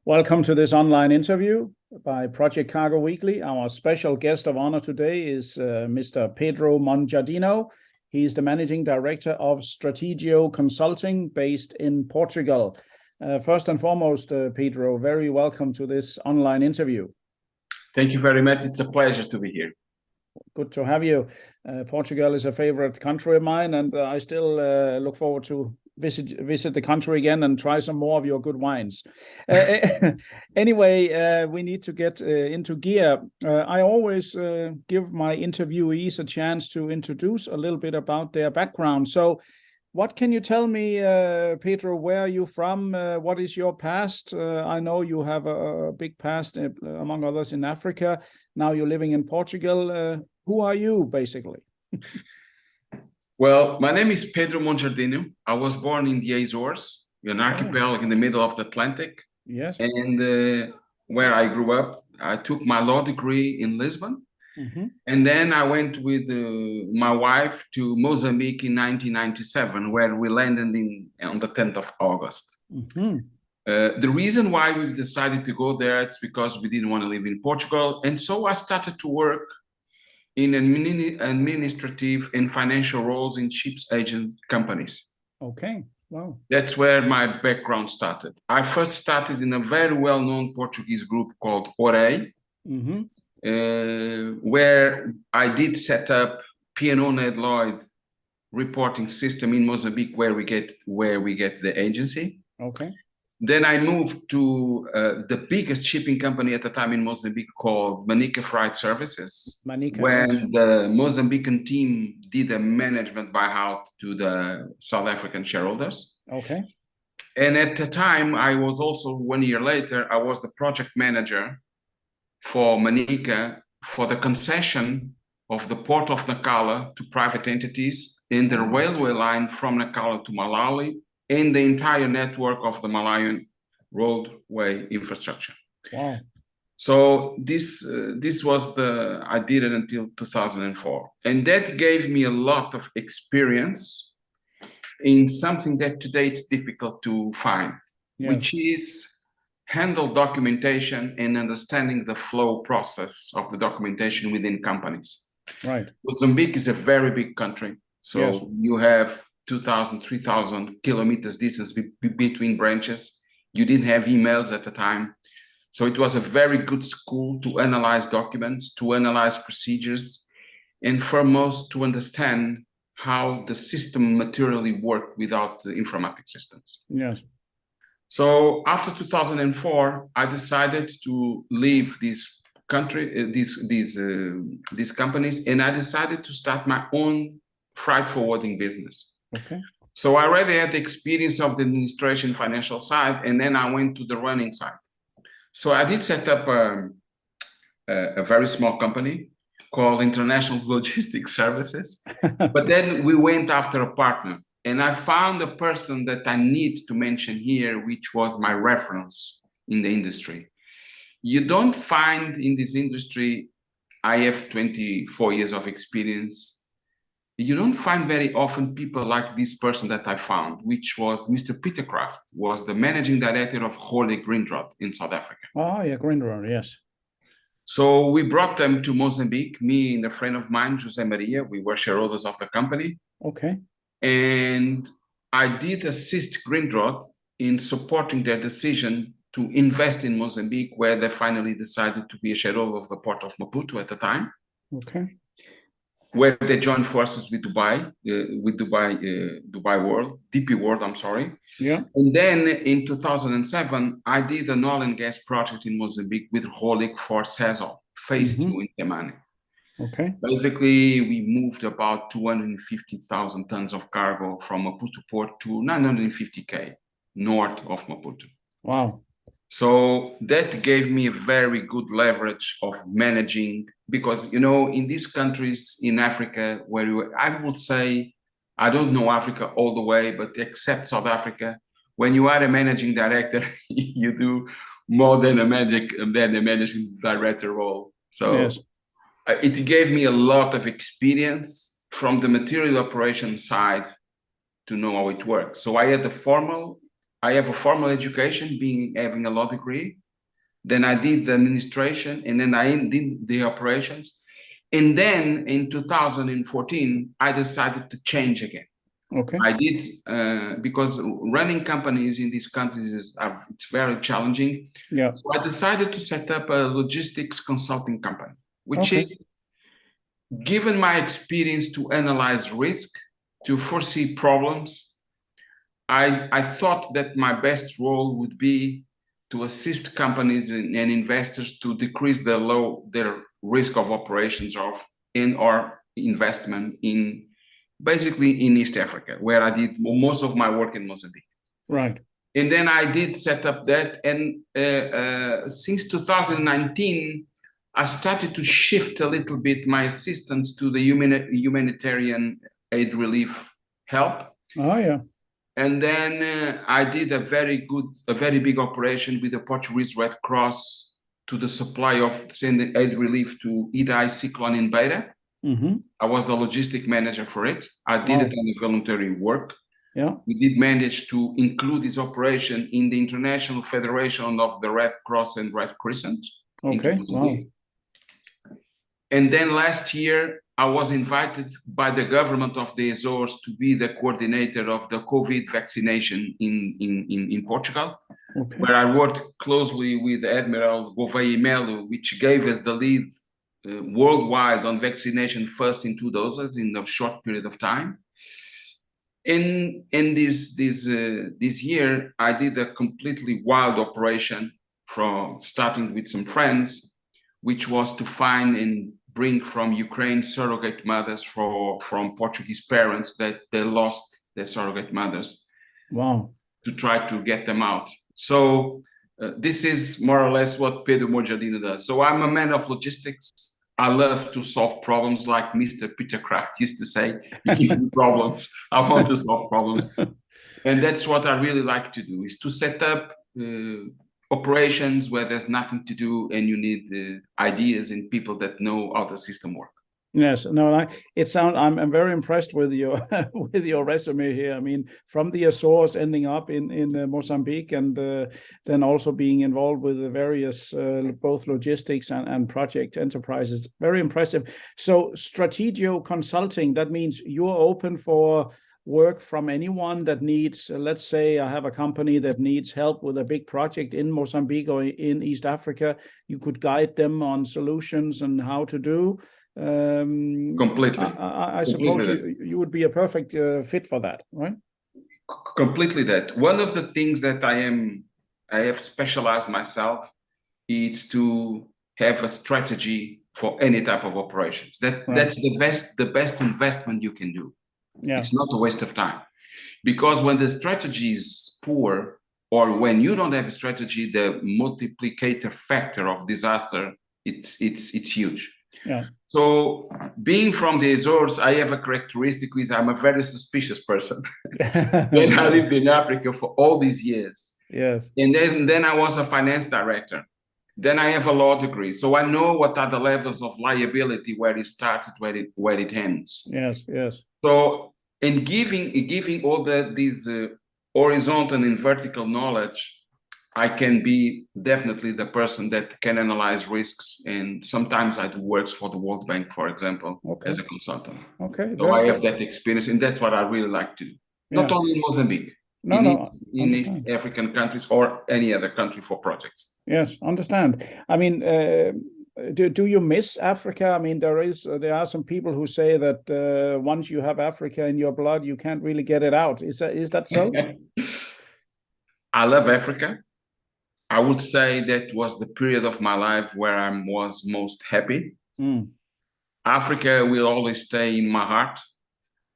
Welcome to this online interview by Project Cargo Weekly. Our special guest of honor today is Mr. Pedro Monjardino. He's the managing director of Strategio Consulting based in Portugal. First and foremost, Pedro, very welcome to this online interview. Thank you very much. It's a pleasure to be here. Good to have you. Portugal is a favorite country of mine, and I still look forward to visit the country again and try some more of your good wines. Anyway, we need to get into gear. I always give my interviewees a chance to introduce a little bit about their background. So what can you tell me, Pedro, where are you from? What is your past? I know you have a big past, among others, in Africa. Now you're living in Portugal. Who are you, basically? Well, my name is Pedro Monjardino. I was born in the Azores, an archipelago in the middle of the Atlantic. Yes. And where I grew up, I took my law degree in Lisbon. Mm-hmm. And then I went with my wife to Mozambique in 1997, where we landed on the 10th of August. Mm-hmm. The reason why we decided to go there is because we didn't want to live in Portugal. And so I started to work in administrative and financial roles in ships agent companies. Okay, wow. That's where my background started. I first started in a very well-known Portuguese group called OREI, Mm-hmm. where I did set up P&O Ned Lloyd reporting system in Mozambique, where we get the agency. Okay. Then I moved to the biggest shipping company at the time in Mozambique called Manica Freight Services, Manica, when yes. the Mozambican team did a management buyout to the South African shareholders. Okay. And at the time, I was also, 1 year later, I was the project manager for Manica for the concession of the port of Nacala to private entities in the railway line from Nacala to Malawi, in the entire network of the Malawian roadway infrastructure. Wow. So this was I did it until 2004. And that gave me a lot of experience in something that today it's difficult to find, which is handle documentation and understanding the flow process of the documentation within companies. Right. Mozambique is a very big country. So you have 2,000, 3,000 kilometers distance between branches. You didn't have emails at the time. So it was a very good school to analyze documents, to analyze procedures, and foremost to understand how the system materially worked without the informatic systems. Yes. So after 2004, I decided to leave this country, these companies, and I decided to start my own freight forwarding business. Okay. So I already had the experience of the administration financial side, and then I went to the running side. So I did set up a very small company called International Logistics Services. But then we went after a partner, and I found a person that I need to mention here, which was my reference in the industry. You don't find in this industry, I have 24 years of experience. You don't find very often people like this person that I found, which was Mr. Peter Kraft, was the managing director of Holy Grindrod in South Africa. Oh, yeah, Grindrod, yes. So we brought them to Mozambique, me and a friend of mine, Jose Maria. We were shareholders of the company. Okay. And I did assist Grindrod in supporting their decision to invest in Mozambique, where they finally decided to be a shareholder of the port of Maputo at the time. Okay. Where they joined forces with Dubai World, DP World, I'm sorry. Yeah. And then in 2007, I did an oil and gas project in Mozambique with Rolik for Sesol, phase 2 in Temane. Okay. Basically, we moved about 250,000 tons of cargo from Maputo port to 950K north of Maputo. Wow. So that gave me a very good leverage of managing, because, you know, in these countries in Africa, I would say, I don't know Africa all the way, but except South Africa, when you are a managing director, you do more than a managing director role. So it gave me a lot of experience from the material operation side to know how it works. So I had the formal I have a formal education, having a law degree. Then I did the administration, and then I did the operations. And then in 2014, I decided to change again. Okay. I did because running companies in these countries it's very challenging. Yeah. So I decided to set up a logistics consulting company, which Okay. is, given my experience to analyze risk, to foresee problems, I thought that my best role would be to assist companies and investors to decrease their risk of operations or investment in basically in East Africa, where I did most of my work in Mozambique. Right. And then I did set up that, and since 2019, I started to shift a little bit my assistance to the humanitarian aid relief help. Oh yeah. And then I did a very big operation with the Portuguese Red Cross to the supply of sending aid relief to Idai cyclone in Beira. Mm-hmm. I was the logistic manager for it. I did it on the voluntary work. Yeah. We did manage to include this operation in the International Federation of the Red Cross and Red Crescent. Okay. Wow. And then last year, I was invited by the government of the Azores to be the coordinator of the COVID vaccination in Portugal, okay, where I worked closely with Admiral Gouveia Melo, which gave us the lead worldwide on vaccination first in 2 doses in a short period of time. In this year, I did a completely wild operation from starting with some friends, which was to find and bring from Ukraine surrogate mothers from Portuguese parents that they lost their surrogate mothers. Wow. To try to get them out. So this is more or less what Pedro Monjardino does. So I'm a man of logistics. I love to solve problems, like Mr. Peter Kraft used to say, you give me problems, I want to solve problems. And that's what I really like to do, is to set up operations where there's nothing to do and you need ideas and people that know how the system works. Yes, no, I'm very impressed with your with your resume here. I mean, from the Azores ending up in Mozambique, and then also being involved with the various both logistics and project enterprises. Very impressive. So Strategio Consulting, that means you're open for work from anyone that needs, let's say I have a company that needs help with a big project in Mozambique or in East Africa. You could guide them on solutions and how to do. Completely. I suppose you would be a perfect fit for that, right? Completely that. One of the things that I have specialized myself is to have a strategy for any type of operations. That's the best investment you can do. Yeah. It's not a waste of time, because when the strategy is poor, or when you don't have a strategy, the multiplicator factor of disaster, it's huge. Yeah. So being from the Azores, I have a characteristic which I'm a very suspicious person. Then I lived in Africa for all these years. Yes. And then I was a finance director. Then I have a law degree. So I know what are the levels of liability, where it starts, where it ends. Yes, yes. So in giving all these horizontal and vertical knowledge, I can be definitely the person that can analyze risks, and sometimes I do works for the World Bank, for example, as a consultant. Okay. So I have that experience, and that's what I really like to do. Yeah. Not only in Mozambique, in African countries or any other country for projects. Yes, understand. I mean, do you miss Africa? I mean, there are some people who say that once you have Africa in your blood, you can't really get it out. Is that so? I love Africa. I would say that was the period of my life where I was most happy. Mm. Africa will always stay in my heart,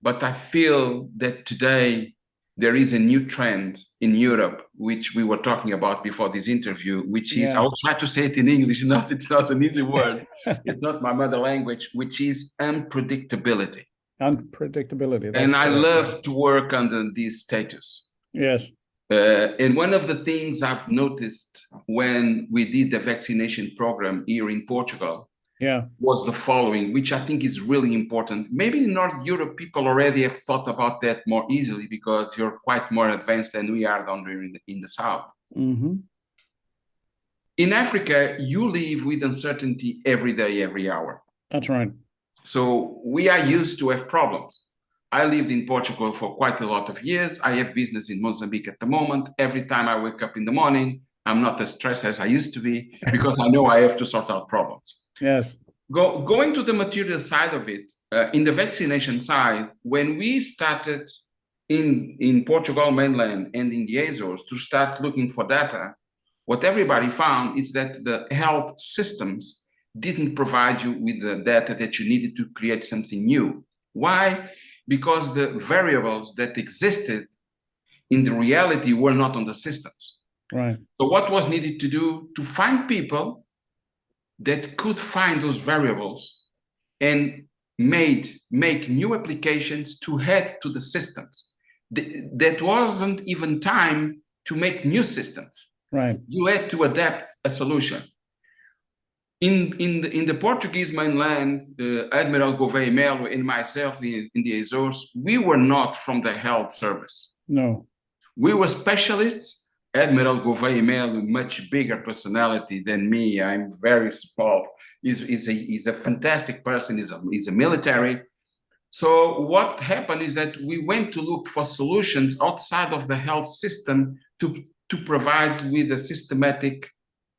but I feel that today there is a new trend in Europe, which we were talking about before this interview, which is, I will try to say it in English, it's not an easy word. It's not my mother language, which is unpredictability. Unpredictability. That's and I love to work under this status. Yes. And one of the things I've noticed when we did the vaccination program here in Portugal, was the following, which I think is really important. Maybe in North Europe, people already have thought about that more easily because you're quite more advanced than we are down there in the South. Mm-hmm. In Africa, you live with uncertainty every day, every hour. That's right. So we are used to have problems. I lived in Portugal for quite a lot of years. I have business in Mozambique at the moment. Every time I wake up in the morning, I'm not as stressed as I used to be because I know I have to sort out problems. Yes. Going to the material side of it, in the vaccination side, when we started in Portugal mainland and in the Azores to start looking for data, what everybody found is that the health systems didn't provide you with the data that you needed to create something new. Why? Because the variables that existed in the reality were not on the systems. Right. So what was needed to do to find people that could find those variables and make new applications to head to the systems. That wasn't even time to make new systems. Right. You had to adapt a solution. In the Portuguese mainland, Admiral Gouveia Melo and myself in the Azores, we were not from the health service. No. We were specialists. Admiral Gouveia Melo, much bigger personality than me. I'm very small. He's a fantastic person. He's a military. So what happened is that we went to look for solutions outside of the health system to provide with a systematic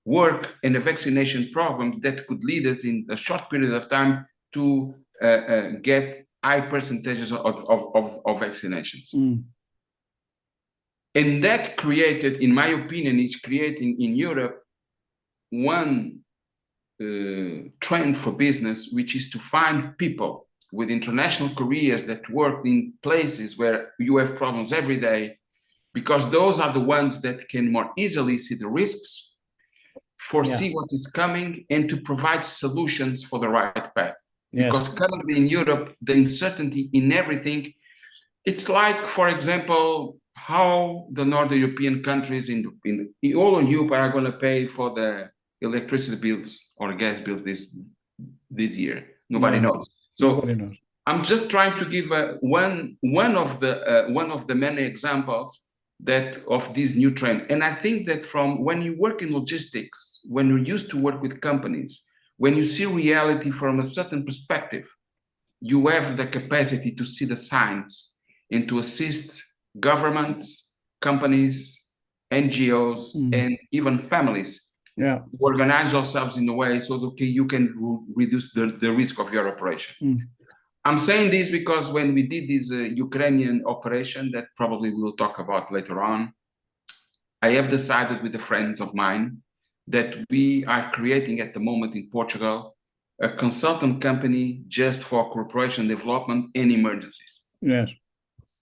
work and a vaccination program that could lead us in a short period of time to get high percentages of vaccinations. Mm. And that created, in my opinion, is creating in Europe one trend for business, which is to find people with international careers that work in places where you have problems every day, because those are the ones that can more easily see the risks, foresee what is coming, and to provide solutions for the right path. Yes. Because currently in Europe, the uncertainty in everything, it's like, for example, how the Northern European countries in all of Europe are going to pay for the electricity bills or gas bills this year. Nobody knows. So nobody knows. I'm just trying to give one of the many examples that of this new trend. And I think that from when you work in logistics, when you're used to work with companies, when you see reality from a certain perspective, you have the capacity to see the signs and to assist governments, companies, NGOs, and even families to organize yourselves in a way so that you can reduce the risk of your operation. I'm saying this because when we did this Ukrainian operation that probably we'll talk about later on, I have decided with the friends of mine that we are creating at the moment in Portugal a consultant company just for cooperation development and emergencies. Yes.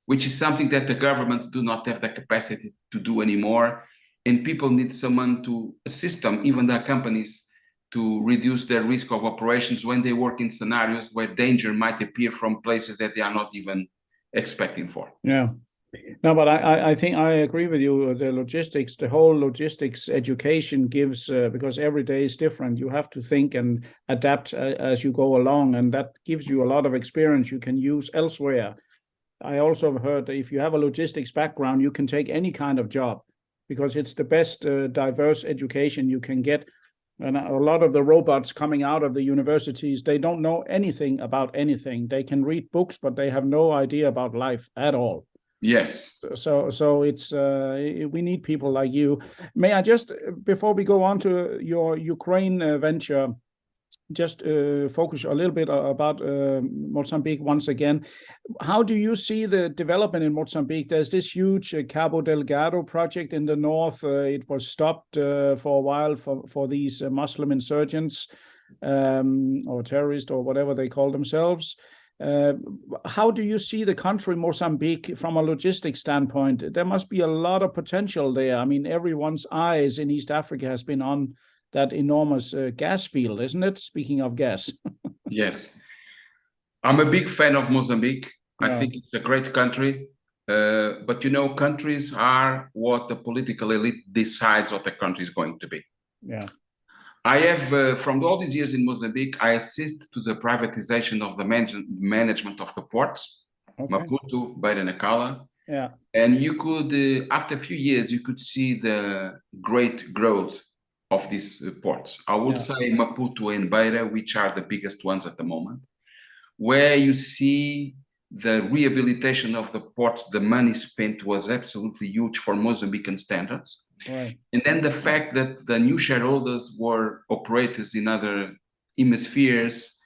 Which is something that the governments do not have the capacity to do anymore. And people need someone to assist them, even their companies, to reduce their risk of operations when they work in scenarios where danger might appear from places that they are not even expecting for. Yeah. No, but I think I agree with you. The logistics, the whole logistics education gives, because every day is different. You have to think and adapt as you go along. And that gives you a lot of experience you can use elsewhere. I also have heard that if you have a logistics background, you can take any kind of job because it's the best diverse education you can get. And a lot of the robots coming out of the universities, they don't know anything about anything. They can read books, but they have no idea about life at all. Yes. So it's we need people like you. May I just, before we go on to your Ukraine venture, just focus a little bit about Mozambique once again. How do you see the development in Mozambique? There's this huge Cabo Delgado project in the north. It was stopped for a while for these Muslim insurgents or terrorists or whatever they call themselves. How do you see the country Mozambique from a logistics standpoint? There must be a lot of potential there. I mean, everyone's eyes in East Africa has been on that enormous gas field, isn't it? Speaking of gas. Yes. I'm a big fan of Mozambique. I think it's a great country. But, you know, countries are what the political elite decides what the country is going to be. Yeah. I have, from all these years in Mozambique, I assist to the privatization of the management of the ports, Maputo, Beira and Nacala. Yeah. And you could, after a few years, you could see the great growth of these ports. I would say Maputo and Beira, which are the biggest ones at the moment, where you see the rehabilitation of the ports, the money spent was absolutely huge for Mozambican standards. Right. And then the fact that the new shareholders were operators in other hemispheres,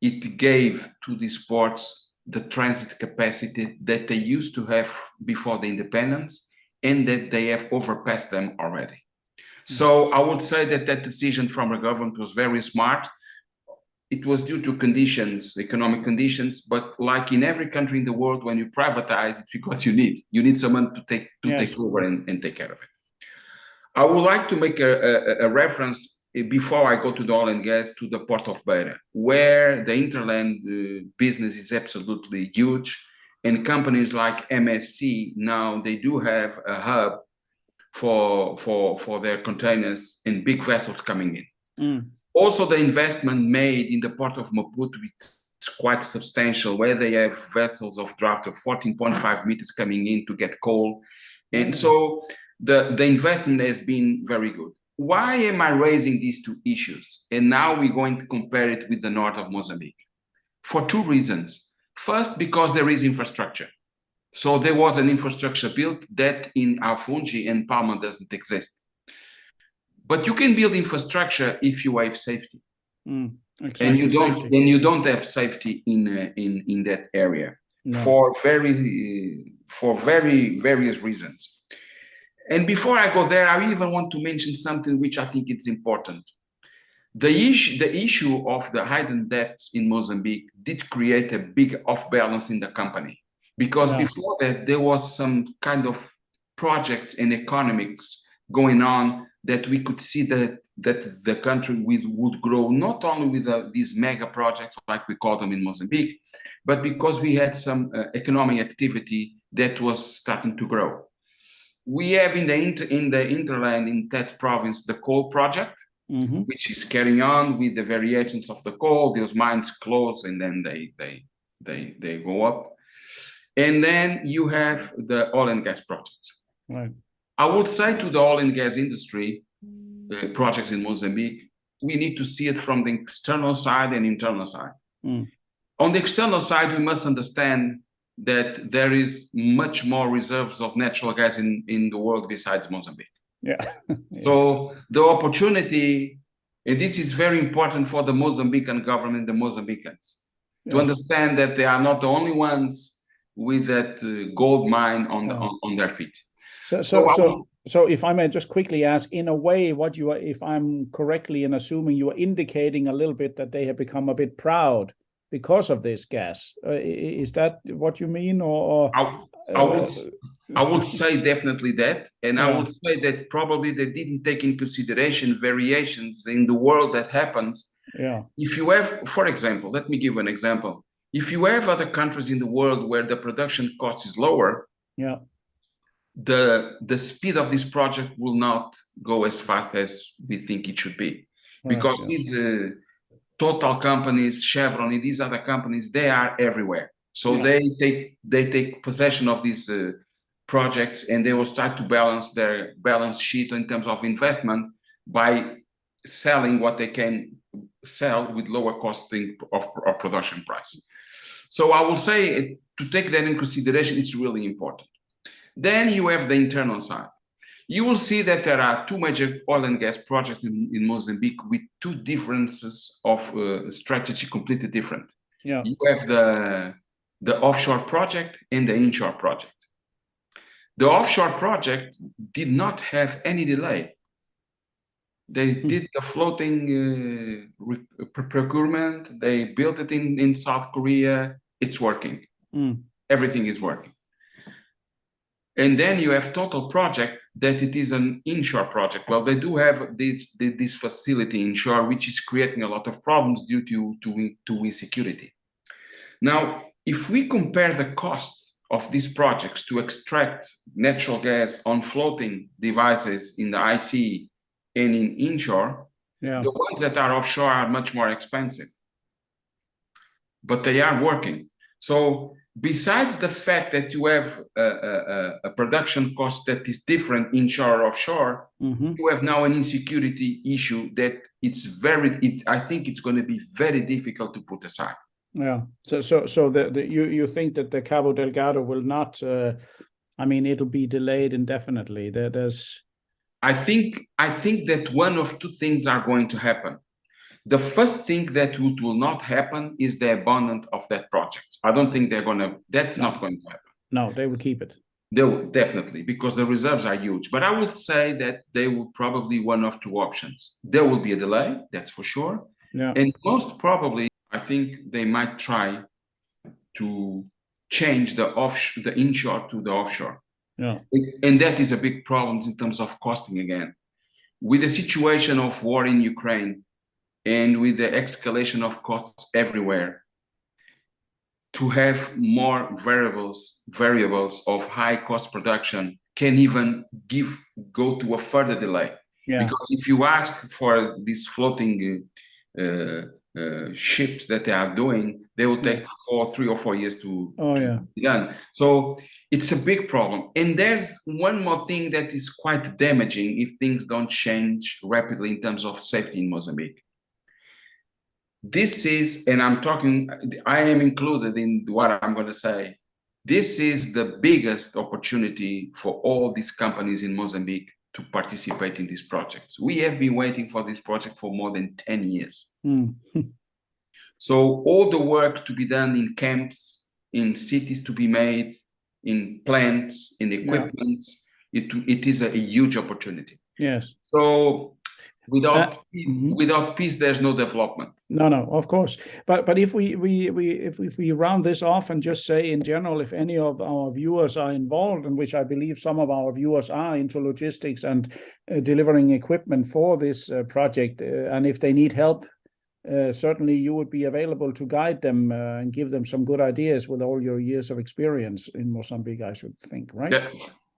it gave to these ports the transit capacity that they used to have before the independence, and that they have overpassed them already. So I would say that that decision from the government was very smart. It was due to conditions, economic conditions, but like in every country in the world, when you privatize, it's because you need someone to take over and take care of it. I would like to make a reference before I go to the oil and gas to the port of Beira, where the interland business is absolutely huge, and companies like MSC now they do have a hub for their containers and big vessels coming in. Also, the investment made in the port of Maputo is quite substantial, where they have vessels of draft of 14.5 meters coming in to get coal. And so the investment has been very good. Why am I raising these two issues? And now we're going to compare it with the north of Mozambique. For two reasons. First, because there is infrastructure. So there was an infrastructure built that in Afungi and Palma doesn't exist. But you can build infrastructure if you have safety. Exactly. And you don't have safety in that area for very various reasons. And before I go there, I even want to mention something which I think it's important. The issue of the hidden debts in Mozambique did create a big off balance in the company, because before that there was some kind of projects and economics going on that we could see that the country would grow not only with these mega projects like we call them in Mozambique, but because we had some economic activity that was starting to grow. We have in the hinterland in that province the coal project, which is carrying on with the variations of the coal. Those mines close and then they go up, and then you have the oil and gas projects. Right. I would say to the oil and gas industry projects in Mozambique, we need to see it from the external side and internal side. On the external side, we must understand that there is much more reserves of natural gas in the world besides Mozambique. So the opportunity, and this is very important for the Mozambican government, the Mozambicans, to understand that they are not the only ones with that gold mine on their feet. So if I may just quickly ask, in a way, what you are, if I'm correctly in assuming, you are indicating a little bit that they have become a bit proud because of this gas. Is that what you mean, or? I would say definitely that, and I would say that probably they didn't take in consideration variations in the world that happens. If you have, for example, let me give an example. If you have other countries in the world where the production cost is lower, the speed of this project will not go as fast as we think it should be, because these Total companies, Chevron, and these other companies, they are everywhere. So they take possession of these projects, and they will start to balance their balance sheet in terms of investment by selling what they can sell with lower costing of production price. So I will say to take that in consideration, it's really important. Then you have the internal side. You will see that there are two major oil and gas projects in Mozambique with two differences of strategy completely different. You have the offshore project and the inshore project. The offshore project did not have any delay. They did the floating procurement. They built it in South Korea. It's working. Everything is working. And then you have Total project that it is an inshore project. Well, they do have this facility inshore, which is creating a lot of problems due to insecurity. Now, if we compare the cost of these projects to extract natural gas on floating devices in the IC and in inshore, Yeah. The ones that are offshore are much more expensive, but they are working. So besides the fact that you have a production cost that is different inshore or offshore, you have now an insecurity issue that I think it's going to be very difficult to put aside. Yeah. So you think that the Cabo Delgado will not, I mean, it'll be delayed indefinitely. I think that one of two things are going to happen. The first thing that will not happen is the abandonment of that project. I don't think that's not going to happen. No, they will keep it. They will definitely, because the reserves are huge. But I would say that they will probably one of two options. There will be a delay, that's for sure. Yeah. And most probably, I think they might try to change the inshore to the offshore. Yeah. And that is a big problem in terms of costing again. With the situation of war in Ukraine and with the escalation of costs everywhere, to have more variables of high cost production can even go to a further delay. Yeah. Because if you ask for these floating ships that they are doing, they will take 3 or 4 years to be done. So it's a big problem. And there's one more thing that is quite damaging if things don't change rapidly in terms of safety in Mozambique. This is, and I am included in what I'm going to say, this is the biggest opportunity for all these companies in Mozambique to participate in these projects. We have been waiting for this project for more than 10 years. So all the work to be done in camps, in cities to be made, in plants, in equipment, it is a huge opportunity. Yes. So without peace, there's no development. No, of course. But if we round this off and just say in general, if any of our viewers are involved, and which I believe some of our viewers are, into logistics and delivering equipment for this project, and if they need help, certainly you would be available to guide them and give them some good ideas with all your years of experience in Mozambique, I should think, right? Yeah,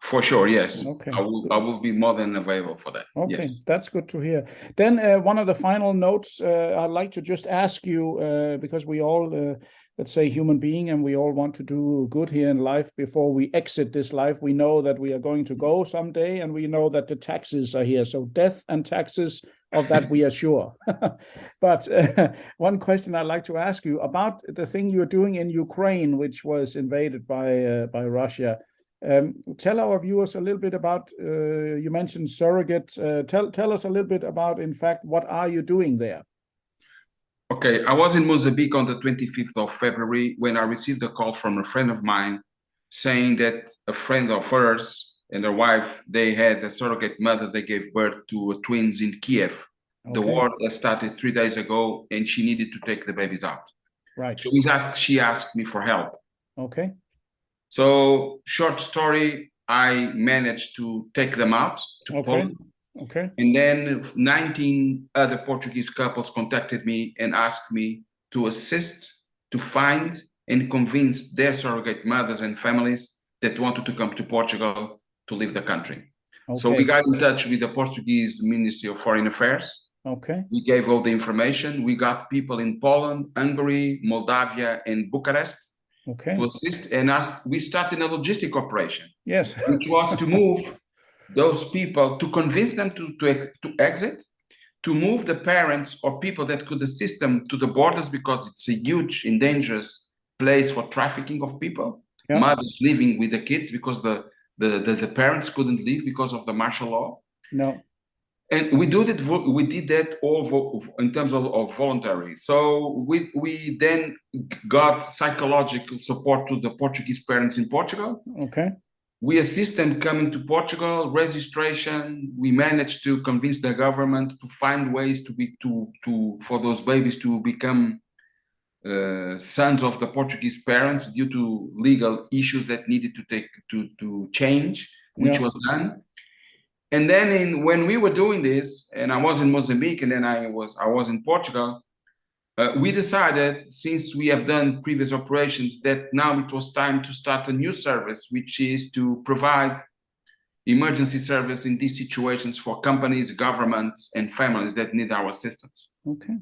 for sure, yes. Okay. I will be more than available for that. Okay, yes. That's good to hear. Then one of the final notes I'd like to just ask you, because we all, let's say, human being, and we all want to do good here in life before we exit this life. We know that we are going to go someday, and we know that the taxes are here. So death and taxes, of that we are sure. But one question I'd like to ask you about the thing you're doing in Ukraine, which was invaded by Russia. Tell our viewers a little bit about, you mentioned surrogate. Tell us a little bit about, in fact, what are you doing there? Okay, I was in Mozambique on the 25th of February when I received a call from a friend of mine saying that a friend of hers and her wife, they had a surrogate mother. They gave birth to twins in Kiev. Okay. The war started 3 days ago and she needed to take the babies out. Right. So she asked me for help. Okay. So short story, I managed to take them out to Poland. Okay. And then 19 other Portuguese couples contacted me and asked me to assist, to find and convince their surrogate mothers and families that wanted to come to Portugal to leave the country. Okay. So we got in touch with the Portuguese Ministry of Foreign Affairs. Okay. We gave all the information. We got people in Poland, Hungary, Moldavia, and Bucharest. Okay. To assist, and we started a logistic operation. Yes. Which was to move those people, to convince them to exit, to move the parents or people that could assist them to the borders, because it's a huge and dangerous place for trafficking of people. Yeah. Mothers living with the kids because the parents couldn't leave because of the martial law. No. And we did that all in terms of voluntary. So we then got psychological support to the Portuguese parents in Portugal. Okay. We assist them coming to Portugal, registration. We managed to convince the government to find ways for those babies to become sons of the Portuguese parents due to legal issues that needed to change, which was done. And then when we were doing this, and I was in Mozambique, and then I was in Portugal, we decided, since we have done previous operations, that now it was time to start a new service, which is to provide emergency service in these situations for companies, governments, and families that need our assistance. Okay.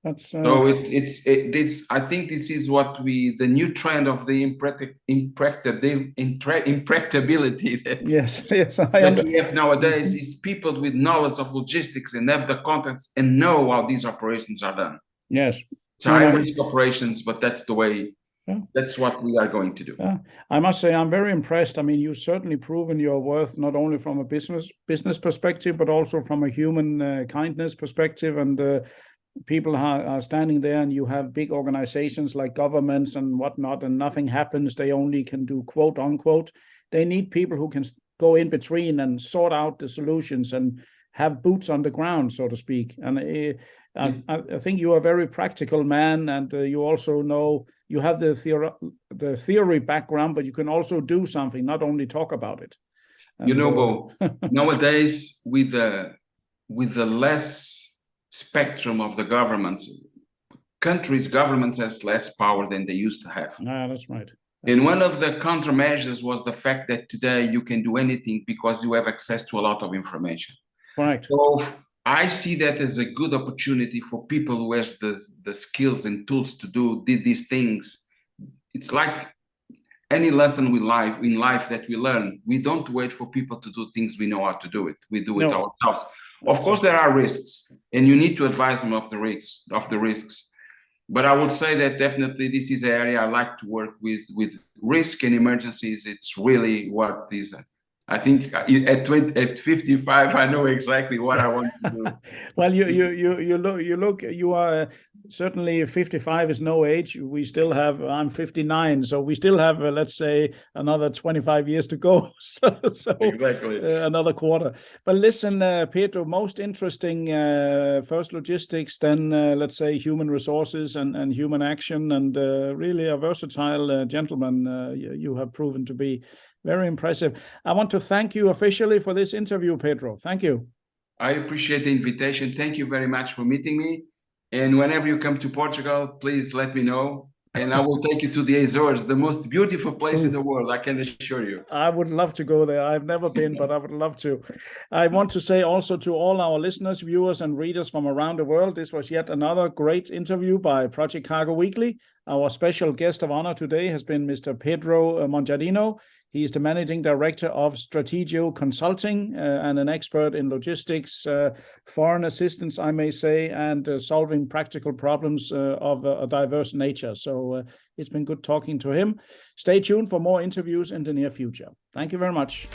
That's, so I think this is what the new trend of the impracticability that, yes, that we have nowadays is people with knowledge of logistics and have the contacts and know how these operations are done. Yes. So high-risk operations, but that's the way. Yeah. That's what we are going to do. I must say, I'm very impressed. I mean, you've certainly proven your worth, not only from a business perspective, but also from a human kindness perspective. And people are standing there, and you have big organizations like governments and whatnot, and nothing happens. They only can do quote unquote. They need people who can go in between and sort out the solutions and have boots on the ground, so to speak. And I think you are a very practical man, and you also know you have the theory background, but you can also do something, not only talk about it. And, Bo, nowadays with the less spectrum of the governments has less power than they used to have. That's right. And one of the countermeasures was the fact that today you can do anything because you have access to a lot of information. Correct. So I see that as a good opportunity for people who has the skills and tools to do these things. It's like any lesson in life that we learn. We don't wait for people to do things we know how to do it. We do it ourselves. Of course, there are risks, and you need to advise them of the risks. But I would say that definitely this is an area I like to work with risk and emergencies. It's really what is. I think at 55, I know exactly what I want to do. Well, you are certainly 55 is no age. We still have, I'm 59, so we still have, let's say, another 25 years to go. so exactly. Another quarter. But listen, Pedro, most interesting, first logistics, then let's say human resources and human action, and really a versatile gentleman you have proven to be. Very impressive. I want to thank you officially for this interview, Pedro. Thank you. I appreciate the invitation. Thank you very much for meeting me. And whenever you come to Portugal, please let me know. And I will take you to the Azores, the most beautiful place in the world, I can assure you. I would love to go there. I've never been, but I would love to. I want to say also to all our listeners, viewers, and readers from around the world, this was yet another great interview by Project Cargo Weekly. Our special guest of honor today has been Mr. Pedro Monjardino. He is the managing director of Strategio Consulting and an expert in logistics, foreign assistance, I may say, and solving practical problems of a diverse nature. So it's been good talking to him. Stay tuned for more interviews in the near future. Thank you very much.